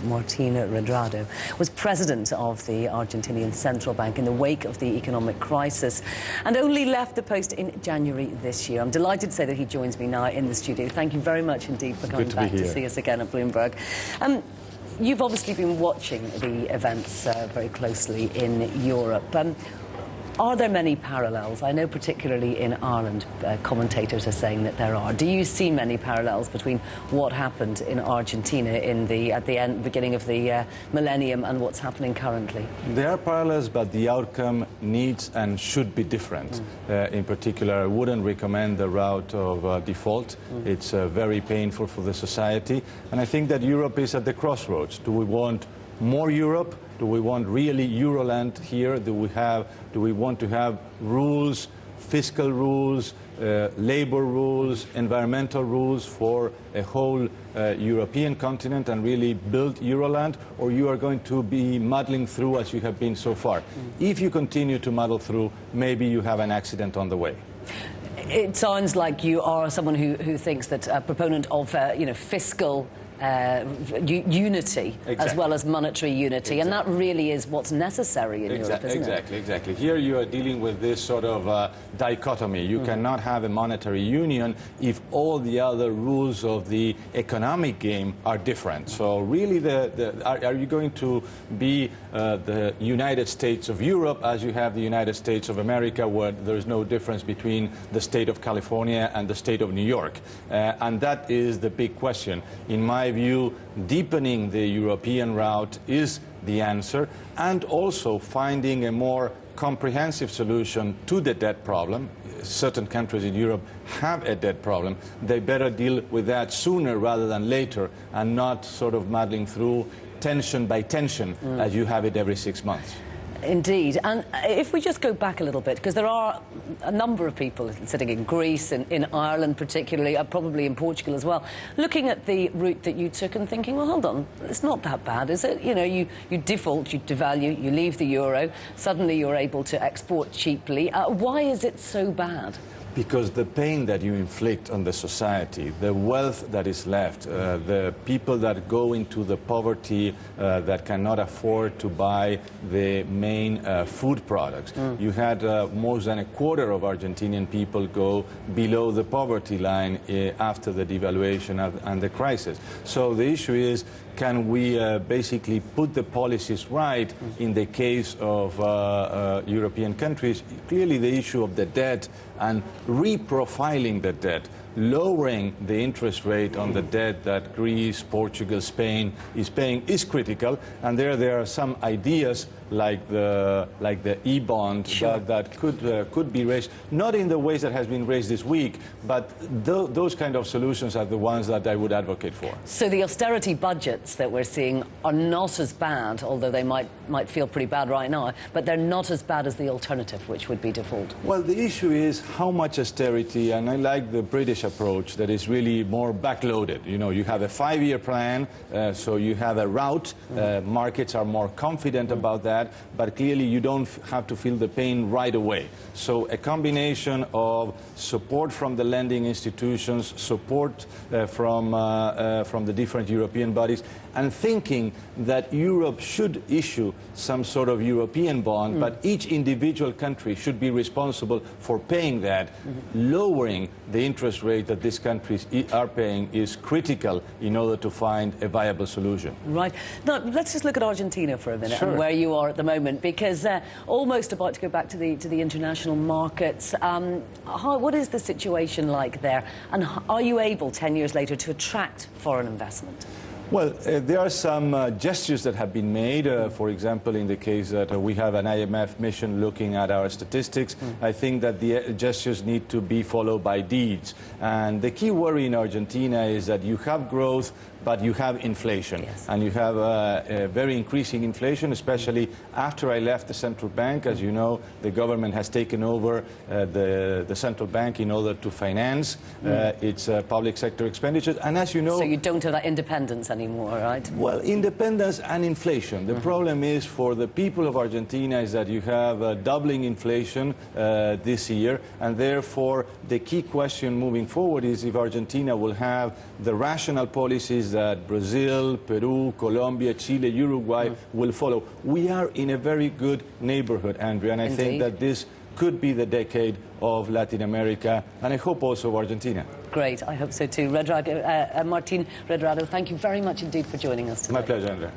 Martina Redrado was president of the Argentinian central bank in the wake of the economic crisis and only left the post in January this year. I'm delighted to say that he joins me now in the studio. Thank you very much indeed for coming back to see us again at Bloomberg. You've obviously been watching the events very closely in Europe. Are there many parallels? I know particularly in Ireland, commentators are saying that there are. Do you see many parallels between what happened in Argentina at the beginning of the millennium and what's happening currently? There are parallels, but the outcome needs and should be different. In particular, I wouldn't recommend the route of default. It's very painful for the society. And I think that Europe is at the crossroads. Do we want more Europe? Do we want really Euroland here? Do we want to have rules, fiscal rules, labor rules, environmental rules for a whole European continent and really build Euroland? Or you are going to be muddling through as you have been so far? If you continue to muddle through, maybe you have an accident on the way. It sounds like you are someone who thinks that a proponent of fiscal unity, as well as monetary unity, and that really is what's necessary in Europe, isn't it? Exactly. Here you are dealing with this sort of dichotomy. You cannot have a monetary union if all the other rules of the economic game are different. So really, are you going to be the United States of Europe as you have the United States of America, where there is no difference between the state of California and the state of New York? And that is the big question. In my view, deepening the European route is the answer, and also finding a more comprehensive solution to the debt problem. Certain countries in Europe have a debt problem. They better deal with that sooner rather than later, and not sort of muddling through tension by tension as you have it every 6 months. Indeed. And if we just go back a little bit, because there are a number of people sitting in Greece, in Ireland particularly, probably in Portugal as well, looking at the route that you took and thinking, well, hold on, it's not that bad, is it? You know, you default, you devalue, you leave the euro, suddenly you're able to export cheaply. Why is it so bad? Because the pain that you inflict on the society, the wealth that is left, the people that go into the poverty that cannot afford to buy the main food products. You had more than a quarter of Argentinian people go below the poverty line after the devaluation and the crisis. So the issue is, can we basically put the policies right in the case of European countries? Clearly the issue of the debt and reprofiling the debt, lowering the interest rate on the debt that Greece, Portugal, Spain is paying is critical, and there are some ideas like the e-bond that could be raised, not in the ways that has been raised this week, but those kind of solutions are the ones that I would advocate for. So the austerity budgets that we're seeing are not as bad, although they might feel pretty bad right now, but they're not as bad as the alternative, which would be default. Well, the issue is how much austerity, and I like the British approach that is really more backloaded. You know, you have a 5-year plan, so you have a route. Markets are more confident about that. But clearly you don't have to feel the pain right away. So a combination of support from the lending institutions, support from the different European bodies, and thinking that Europe should issue some sort of European bond, but each individual country should be responsible for paying that. Lowering the interest rate that these countries are paying is critical in order to find a viable solution. Right. Now, let's just look at Argentina for a minute, Sure. and where you are at the moment, because almost about to go back to the international markets. What is the situation like there, and are you able 10 years later to attract foreign investment? Well, there are some gestures that have been made. For example, in the case that we have an IMF mission looking at our statistics, I think that the gestures need to be followed by deeds. And the key worry in Argentina is that you have growth, but you have inflation. Yes. And you have a very increasing inflation, especially after I left the central bank. As you know, the government has taken over the central bank in order to finance its public sector expenditures. And as you know... So you don't have that independence anymore, right? Well, independence and inflation. The problem is for the people of Argentina is that you have doubling inflation this year, and therefore the key question moving forward is if Argentina will have the rational policies countries that Brazil, Peru, Colombia, Chile, Uruguay will follow. We are in a very good neighborhood, Andrea, and I think that this could be the decade of Latin America, and I hope also of Argentina. Great, I hope so too. Martin Redrado, thank you very much indeed for joining us today. My pleasure, Andrea.